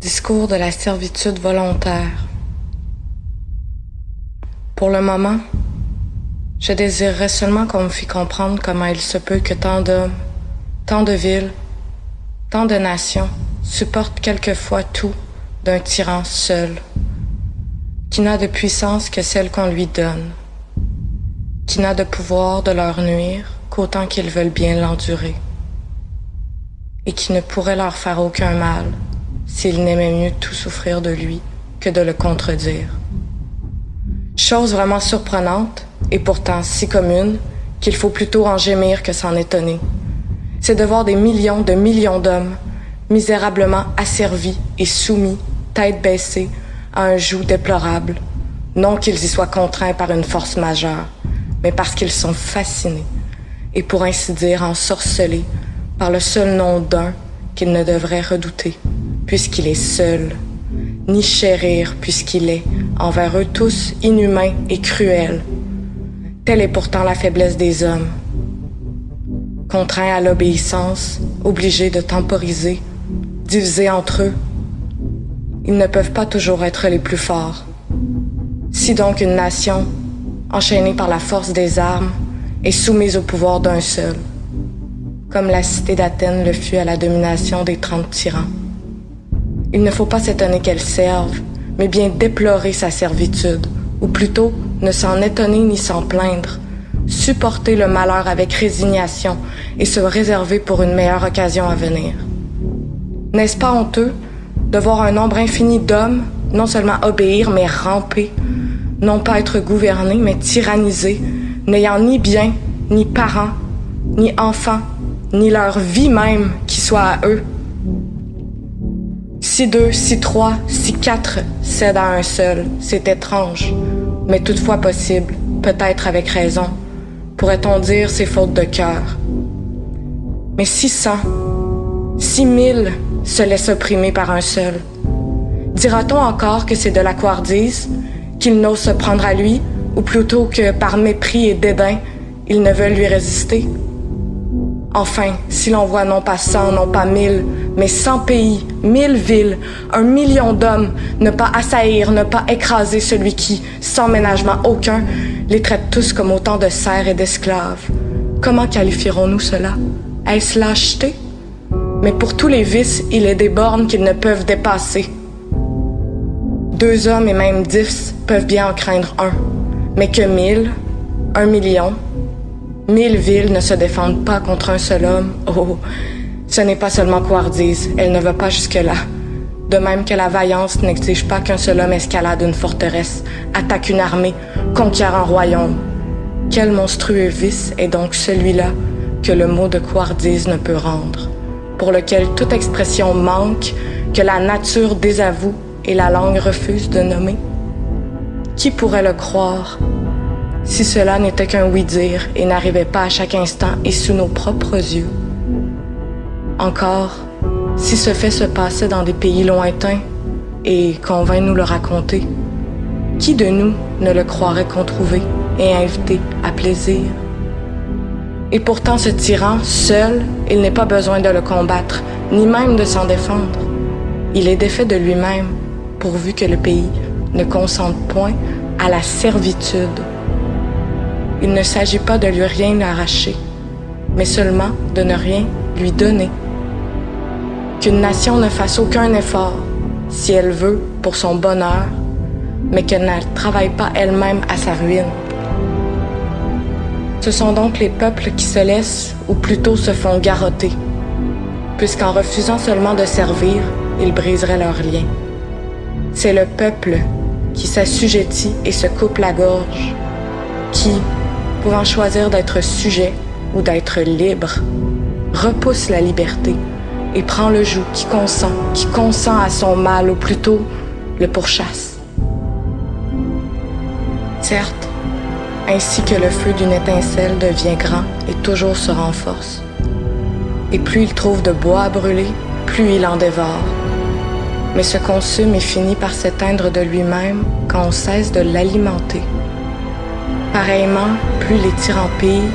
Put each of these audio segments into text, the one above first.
Discours de la servitude volontaire. Pour le moment, je désirerais seulement qu'on me fît comprendre comment il se peut que tant d'hommes, tant de villes, tant de nations supportent quelquefois tout d'un tyran seul, qui n'a de puissance que celle qu'on lui donne, qui n'a de pouvoir de leur nuire qu'autant qu'ils veulent bien l'endurer, et qui ne pourrait leur faire aucun mal s'ils n'aimaient mieux tout souffrir de lui que de le contredire. Chose vraiment surprenante, et pourtant si commune, qu'il faut plutôt en gémir que s'en étonner. C'est de voir des millions de millions d'hommes, misérablement asservis et soumis, tête baissée, à un joug déplorable, non qu'ils y soient contraints par une force majeure, mais parce qu'ils sont fascinés, et pour ainsi dire ensorcelés, par le seul nom d'un qu'ils ne devraient redouter, puisqu'il est seul, ni chérir puisqu'il est, envers eux tous, inhumain et cruel. Telle est pourtant la faiblesse des hommes. Contraints à l'obéissance, obligés de temporiser, divisés entre eux, ils ne peuvent pas toujours être les plus forts. Si donc une nation, enchaînée par la force des armes, est soumise au pouvoir d'un seul, comme la cité d'Athènes le fut à la domination des 30 tyrans, il ne faut pas s'étonner qu'elle serve, mais bien déplorer sa servitude, ou plutôt ne s'en étonner ni s'en plaindre, supporter le malheur avec résignation et se réserver pour une meilleure occasion à venir. N'est-ce pas honteux de voir un nombre infini d'hommes non seulement obéir, mais ramper, non pas être gouvernés, mais tyrannisés, n'ayant ni bien, ni parents, ni enfants, ni leur vie même qui soit à eux? Si deux, si trois, si quatre cèdent à un seul, c'est étrange, mais toutefois possible, peut-être avec raison. Pourrait-on dire c'est faute de cœur? Mais 600, 6000 se laissent opprimer par un seul. Dira-t-on encore que c'est de la couardise, qu'ils n'osent se prendre à lui, ou plutôt que par mépris et dédain, ils ne veulent lui résister? Enfin, si l'on voit non pas 100, non pas 1000, mais 100 pays, 1000 villes, 1 million d'hommes, ne pas assaillir, ne pas écraser celui qui, sans ménagement aucun, les traite tous comme autant de serfs et d'esclaves. Comment qualifierons-nous cela? Est-ce lâcheté? Mais pour tous les vices, il est des bornes qu'ils ne peuvent dépasser. 2 hommes et même 10 peuvent bien en craindre un, mais que 1000, 1 million, 1000 villes ne se défendent pas contre un seul homme. Oh, ce n'est pas seulement couardise, elle ne va pas jusque-là. De même que la vaillance n'exige pas qu'un seul homme escalade une forteresse, attaque une armée, conquiert un royaume. Quel monstrueux vice est donc celui-là que le mot de couardise ne peut rendre, pour lequel toute expression manque, que la nature désavoue et la langue refuse de nommer? Qui pourrait le croire, si cela n'était qu'un oui-dire et n'arrivait pas à chaque instant et sous nos propres yeux? Encore, si ce fait se passait dans des pays lointains, et qu'on vint nous le raconter, qui de nous ne le croirait controuvé et invité à plaisir? Et pourtant ce tyran, seul, il n'est pas besoin de le combattre, ni même de s'en défendre. Il est défait de lui-même, pourvu que le pays ne consente point à la servitude. Il ne s'agit pas de lui rien arracher, mais seulement de ne rien lui donner. Qu'une nation ne fasse aucun effort, si elle veut, pour son bonheur, mais qu'elle ne travaille pas elle-même à sa ruine. Ce sont donc les peuples qui se laissent, ou plutôt se font garrotter, puisqu'en refusant seulement de servir, ils briseraient leurs liens. C'est le peuple qui s'assujettit et se coupe la gorge, qui, pouvant choisir d'être sujet ou d'être libre, repousse la liberté et prend le joug qui consent à son mal, ou plutôt le pourchasse. Certes, ainsi que le feu d'une étincelle devient grand et toujours se renforce, et plus il trouve de bois à brûler, plus il en dévore, mais se consume et finit par s'éteindre de lui-même quand on cesse de l'alimenter. Pareillement, plus les tyrans pillent,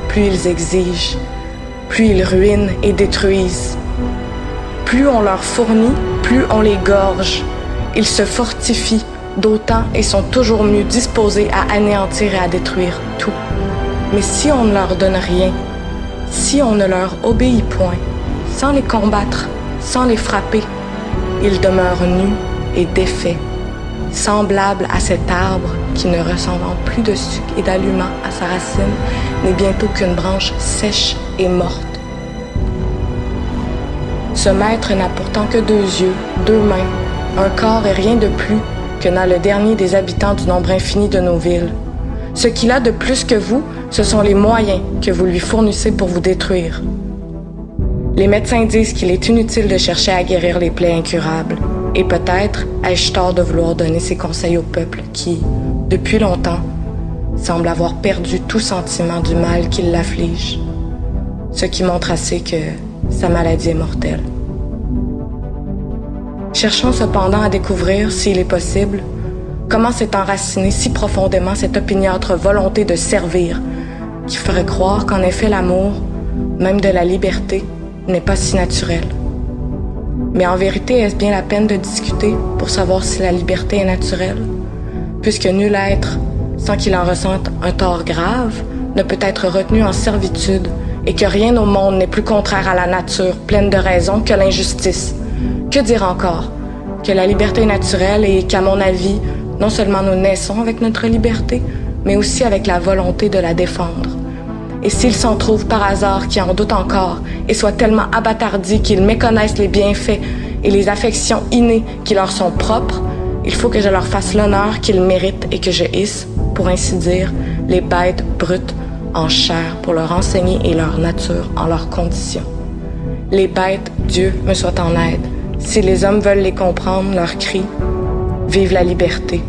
plus ils exigent, plus ils ruinent et détruisent, Plus on leur fournit, plus on les gorge. Ils se fortifient d'autant et sont toujours mieux disposés à anéantir et à détruire tout. Mais si on ne leur donne rien, si on ne leur obéit point, sans les combattre, sans les frapper, ils demeurent nus et défaits, semblables à cet arbre qui, ne ressemblant plus de sucre et d'aliments à sa racine, n'est bientôt qu'une branche sèche et morte. Ce maître n'a pourtant que 2 yeux, 2 mains, un corps et rien de plus que n'a le dernier des habitants du nombre infini de nos villes. Ce qu'il a de plus que vous, ce sont les moyens que vous lui fournissez pour vous détruire. Les médecins disent qu'il est inutile de chercher à guérir les plaies incurables. Et peut-être ai-je tort de vouloir donner ces conseils au peuple qui, depuis longtemps, semble avoir perdu tout sentiment du mal qui l'afflige. Ce qui montre assez que sa maladie est mortelle. Cherchons cependant à découvrir, s'il est possible, comment s'est enracinée si profondément cette opiniâtre volonté de servir, qui ferait croire qu'en effet l'amour, même de la liberté, n'est pas si naturel. Mais en vérité, est-ce bien la peine de discuter pour savoir si la liberté est naturelle? Puisque nul être, sans qu'il en ressente un tort grave, ne peut être retenu en servitude, et que rien au monde n'est plus contraire à la nature, pleine de raison, que l'injustice. Que dire encore? Que la liberté est naturelle et qu'à mon avis, non seulement nous naissons avec notre liberté, mais aussi avec la volonté de la défendre. Et s'il s'en trouve par hasard qui en doutent encore et soient tellement abattardis qu'ils méconnaissent les bienfaits et les affections innées qui leur sont propres, il faut que je leur fasse l'honneur qu'ils méritent et que je hisse, pour ainsi dire, les bêtes brutes en chair pour leur enseigner et leur nature en leurs conditions. Les bêtes, Dieu me soit en aide. Si les hommes veulent les comprendre, leur cri « Vive la liberté !»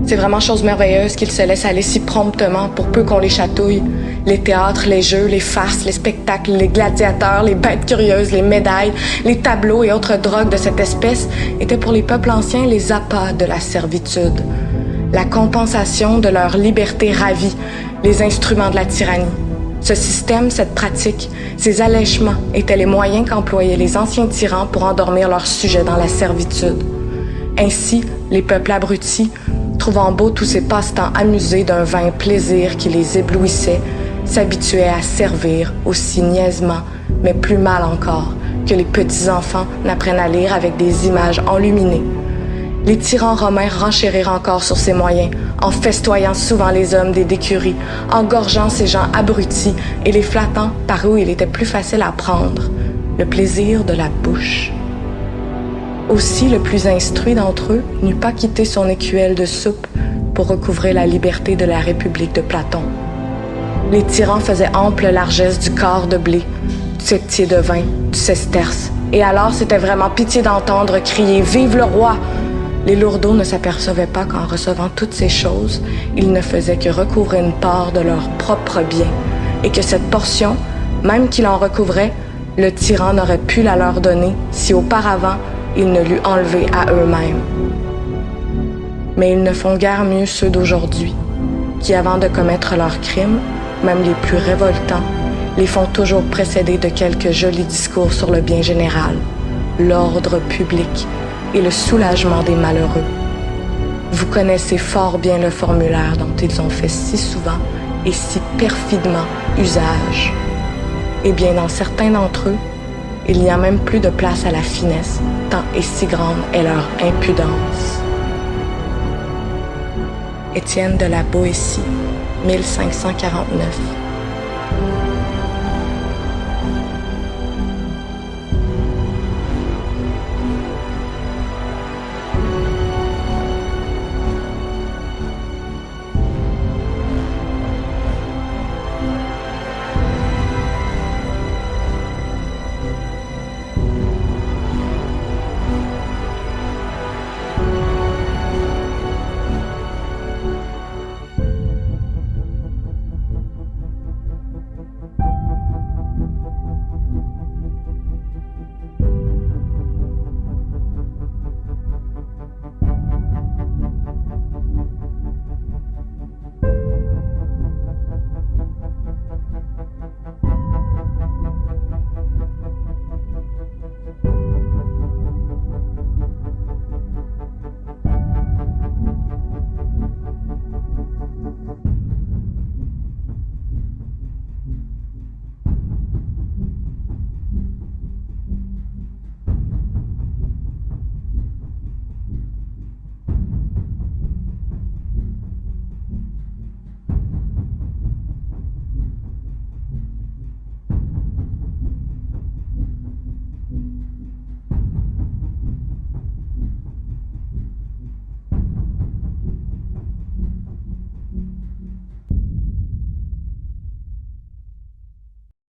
C'est vraiment chose merveilleuse qu'ils se laissent aller si promptement pour peu qu'on les chatouille. Les théâtres, les jeux, les farces, les spectacles, les gladiateurs, les bêtes curieuses, les médailles, les tableaux et autres drogues de cette espèce étaient pour les peuples anciens les appâts de la servitude, la compensation de leur liberté ravie, les instruments de la tyrannie. Ce système, cette pratique, ces allègements étaient les moyens qu'employaient les anciens tyrans pour endormir leurs sujets dans la servitude. Ainsi, les peuples abrutis, trouvant beau tous ces passe-temps amusés d'un vain plaisir qui les éblouissait, s'habituaient à servir aussi niaisement, mais plus mal encore, que les petits-enfants n'apprennent à lire avec des images enluminées. Les tyrans romains renchérirent encore sur ces moyens, en festoyant souvent les hommes des décuries, engorgeant ces gens abrutis et les flattant par où il était plus facile à prendre, le plaisir de la bouche. Aussi, le plus instruit d'entre eux n'eût pas quitté son écuelle de soupe pour recouvrer la liberté de la République de Platon. Les tyrans faisaient ample largesse du quart de blé, du septier de vin, du sesterce, et alors c'était vraiment pitié d'entendre crier « Vive le roi !» Les lourdeaux ne s'apercevaient pas qu'en recevant toutes ces choses, ils ne faisaient que recouvrer une part de leur propre bien, et que cette portion, même qu'ils en recouvraient, le tyran n'aurait pu la leur donner si auparavant ils ne l'eût enlevé à eux-mêmes. Mais ils ne font guère mieux ceux d'aujourd'hui, qui avant de commettre leurs crimes, même les plus révoltants, les font toujours précéder de quelques jolis discours sur le bien général, l'ordre public et le soulagement des malheureux. Vous connaissez fort bien le formulaire dont ils ont fait si souvent et si perfidement usage. Eh bien, dans certains d'entre eux, il n'y a même plus de place à la finesse, tant et si grande est leur impudence. Étienne de la Boétie, 1549.